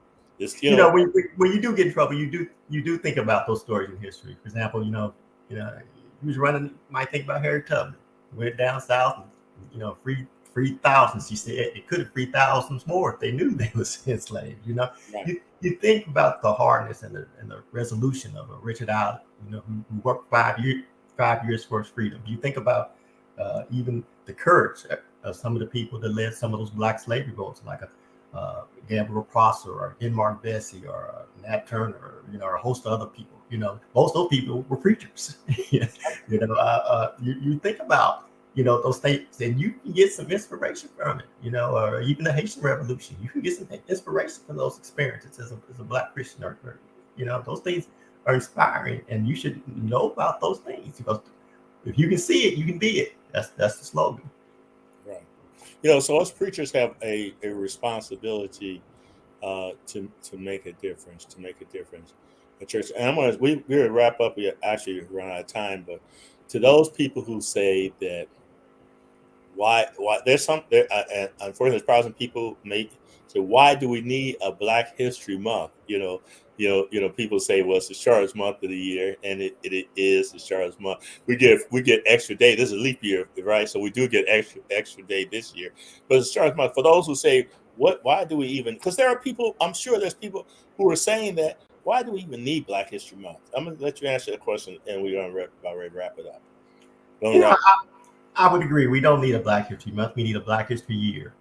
When you do get in trouble, you do think about those stories in history. For example, he was running. Might think about Harriet Tubman. Went down south, and freed thousands. She said it could have freed thousands more if they knew they was enslaved. Right. You think about the hardness and the resolution of a Richard Allen, who worked 5 years for his freedom. You think about even the courage of some of the people that led some of those black slave revolts, like Gabriel Prosser or Denmark Vesey or Nat Turner, or a host of other people. Most of those people were preachers. You think about those things, and you can get some inspiration from it. Or even the Haitian Revolution, you can get some inspiration from those experiences as a black Christian. Or those things are inspiring, and you should know about those things, because if you can see it, you can be it. That's the slogan. Right. So us preachers have a responsibility to make a difference, in church. And we're gonna wrap up. We actually run out of time, but to those people who say that why there's some there and unfortunately there's probably some people may say, why do we need a Black History Month? People say, well, it's the shortest month of the year, and it is the shortest month. We get extra day. This is a leap year, right? So we do get extra day this year, but it's the shortest month. For those who say, why do we even, because there are people, I'm sure there's people who are saying that, why do we even need Black History Month? I'm gonna let you answer that question, and we're gonna about ready to wrap it up. You know, I would agree. We don't need a Black History Month. We need a Black History Year.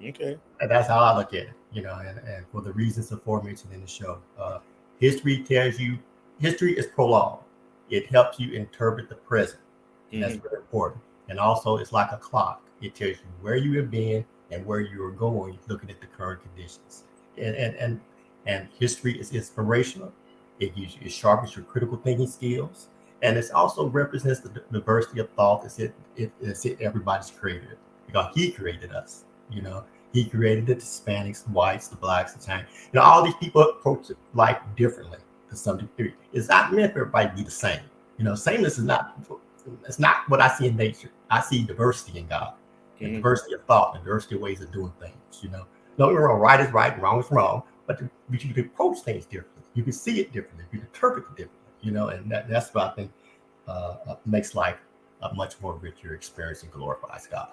Okay. And that's how I look at it, and for the reasons aforementioned in the show. History tells you, history is prologue. It helps you interpret the present. And that's very important. And also, it's like a clock. It tells you where you have been and where you are going, looking at the current conditions. And history is inspirational. It sharpens your critical thinking skills. And it also represents the diversity of thought that's everybody's created, because he created us. He created the Hispanics, the whites, the blacks, the Chinese. All these people approach life differently to some degree. It's not meant for everybody to be the same. Sameness is not. It's not what I see in nature. I see diversity in God, and diversity of thought, and diversity of ways of doing things. Don't get me wrong. Right is right, wrong is wrong. But you can approach things differently. You can see it differently. You can interpret it differently. And that's what I think makes life a much more richer experience and glorifies God.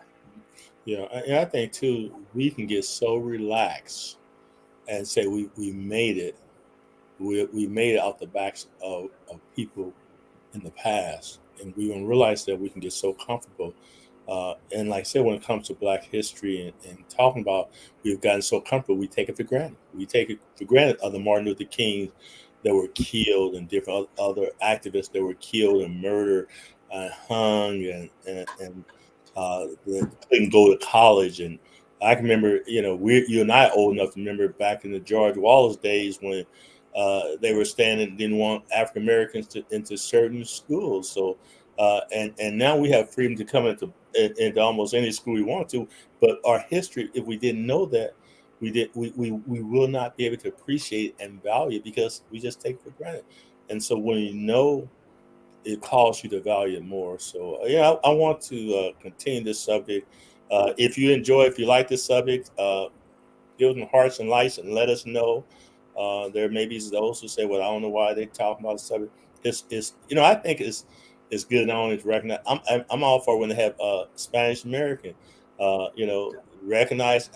Yeah, and I think too, we can get so relaxed and say we made it. We made it out the backs of people in the past, and we don't realize that we can get so comfortable. And like I said, when it comes to Black history and talking about, we've gotten so comfortable, we take it for granted. We take it for granted of the Martin Luther King that were killed, and different other activists that were killed and murdered and hung, and couldn't go to college. And I can remember, you and I are old enough to remember back in the George Wallace days when they were standing, didn't want African Americans into certain schools. So and now we have freedom to come into almost any school we want to. But our history, if we didn't know that, we will not be able to appreciate and value it, because we just take it for granted. And so when you know, it calls you to value it more. So I want to continue this subject. If you like this subject, give them hearts and lights and let us know. There may be those who say, well, I don't know why they talk about the subject. I think it's good not only to recognize. I'm all for when they have Spanish American, recognize.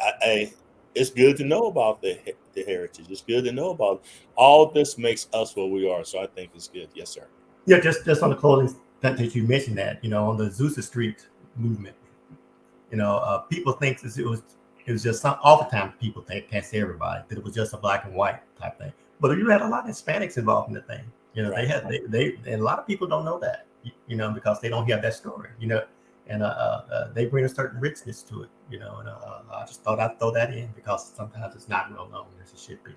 It's good to know about the heritage. It's good to know about all this makes us what we are. So I think it's good. Yes, sir. Yeah, just on the clothing that you mentioned, that on the Azusa Street movement, people think it was just oftentimes people think, can't say everybody, that it was just a black and white type thing. But you had a lot of Hispanics involved in the thing. Right. They and a lot of people don't know that, because they don't have that story, and they bring a certain richness to it, and I just thought I'd throw that in, because sometimes it's not well known as it should be.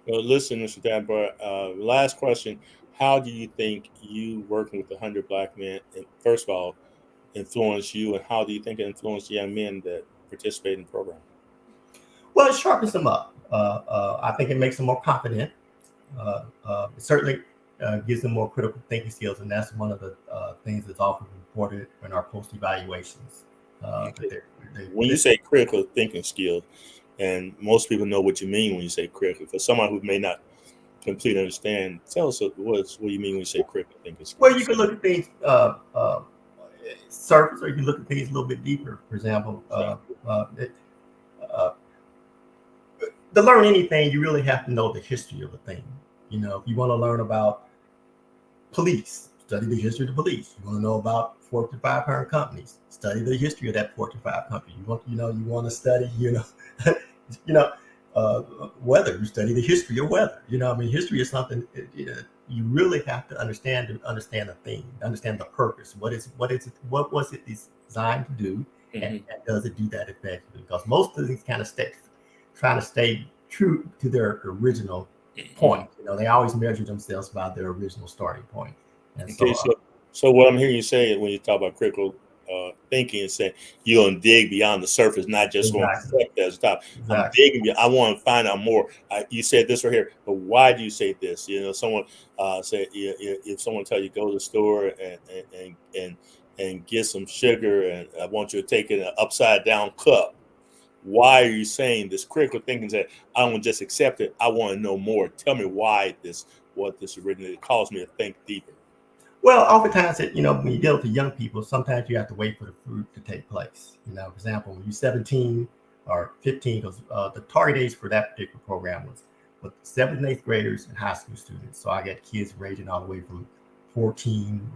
Well, listen, Mr. Danborough, last question. How do you think you working with 100 Black men, and first of all, influence you, and how do you think it influenced young men that participate in the program? Well, it sharpens them up. I think it makes them more confident. It certainly gives them more critical thinking skills, and that's one of the things that's often reported in our post evaluations. When you say critical thinking skills, and most people know what you mean when you say critical, for someone who may not completely understand, tell us what you mean when you say critical thinking skills. Well, you can look at things surface, or you can look at things a little bit deeper. For example, to learn anything, you really have to know the history of a thing. If you want to learn about police, study the history of the police. You want to know about Fortune 500 companies, study the history of that Fortune 500 company. You want to study, weather. You study the history of weather. History is something you really have to understand the thing, understand the purpose. What was it designed to do, and does it do that effectively? Because most of these kind of trying to stay true to their original point. They always measure themselves by their original starting point. And so what I'm hearing you say when you talk about critical thinking is saying you're going to dig beyond the surface, not just going to accept as top. Exactly. I'm digging. I want to find out more. You said this right here, but why do you say this? Someone say if someone tell you go to the store and get some sugar, and I want you to take it in an upside down cup. Why are you saying this? Critical thinking is that I don't just accept it. I want to know more. Tell me why what this originated. It calls me to think deeper. Well, oftentimes, when you deal with the young people, sometimes you have to wait for the fruit to take place. For example, when you're 17 or 15, because the target age for that particular program was with seventh and eighth graders and high school students. So I got kids ranging all the way from 14,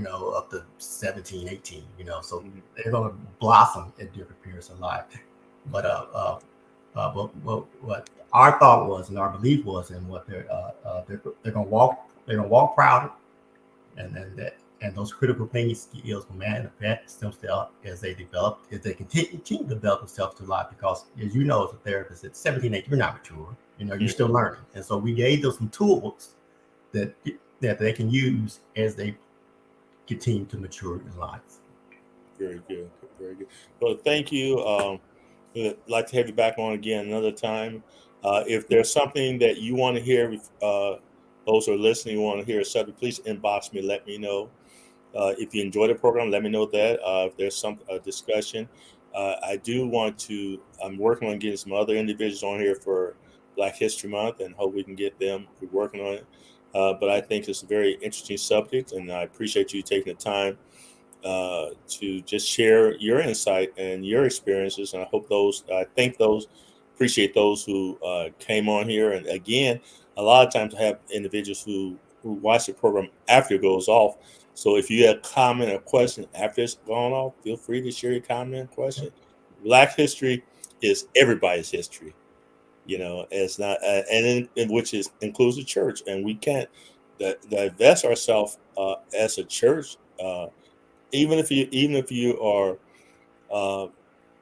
up to 17, 18, so they're going to blossom at different periods of life. But what our thought was and our belief was, and what they're going to walk proud, and those critical thinking skills will manifest themselves as they continue to develop themselves to life. Because as you know, as a therapist at 17, 18, you're not mature. You're still learning, and so we gave them some tools that they can use as they continue to mature in life. Very good, very good. Well, thank you. I'd like to have you back on again another time. If there's something that you want to hear, those who are listening want to hear a subject, please inbox me. Let me know. If you enjoy the program, let me know that. If there's some discussion, I do want to. I'm working on getting some other individuals on here for Black History Month, and hope we can get them. We're working on it. But I think it's a very interesting subject, and I appreciate you taking the time to just share your insight and your experiences. And appreciate those who came on here. And again, a lot of times I have individuals who watch the program after it goes off. So if you have a comment or question after it's gone off, feel free to share your comment and question. Black history is everybody's history. It's not, which includes the church, and we can't divest ourselves as a church. Even if you are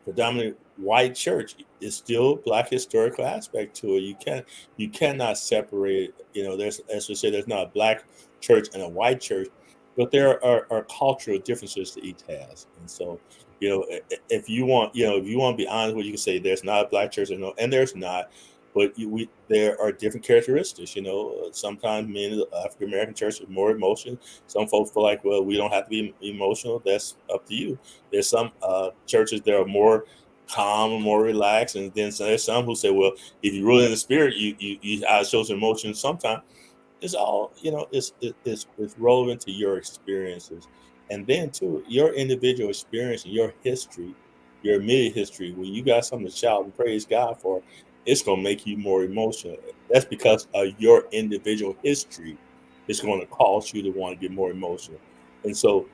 predominantly white church, it's still Black historical aspect to it. You cannot separate. There's, as we say, there's not a Black church and a white church, but there are cultural differences that each has. And so, if you want to be honest, you can say there's not a Black church, and there's not. But there are different characteristics. Sometimes men in the African American church are more emotional. Some folks feel like, well, we don't have to be emotional. That's up to you. There's some churches that are more calm and more relaxed, and then there's some who say, well, if you're really in the spirit, you show some emotion. Sometimes it's all it's relevant to your experiences, and then too your individual experience and your history, your immediate history. When you got something to shout and praise God for, it's going to make you more emotional. That's because of your individual history. It's going to cause you to want to get more emotional. And so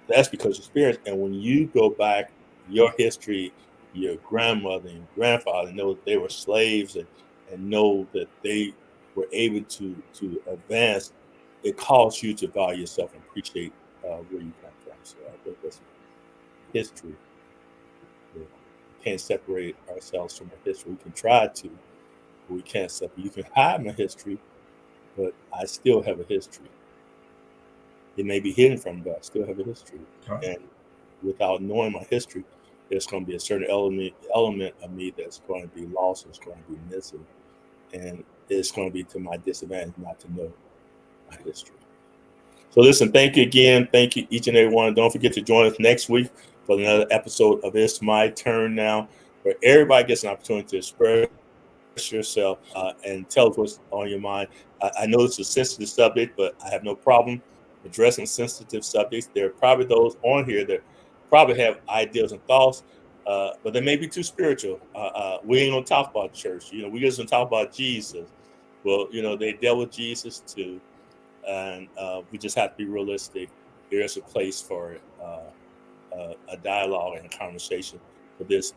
that's because of experience. And when you go back, your history, your grandmother and grandfather know that they were slaves, and know that they were able to advance, it calls you to value yourself and appreciate where you come from. So I think that's history. Can't separate ourselves from our history. We can try to, but we can't separate. You can hide my history, but I still have a history. It may be hidden from, but I still have a history. Right. And without knowing my history, there's going to be a certain element of me that's going to be lost. It's going to be missing, and it's going to be to my disadvantage not to know my history. So listen, thank you again. Thank you each and every one. Don't forget to join us next week for another episode of It's My Turn Now, where everybody gets an opportunity to express yourself and tell us what's on your mind. I know it's a sensitive subject, but I have no problem addressing sensitive subjects. There are probably those on here that probably have ideas and thoughts, but they may be too spiritual. We ain't gonna talk about church. We just gonna talk about Jesus. Well, they dealt with Jesus too, and we just have to be realistic. There is a place for a dialogue and a conversation for this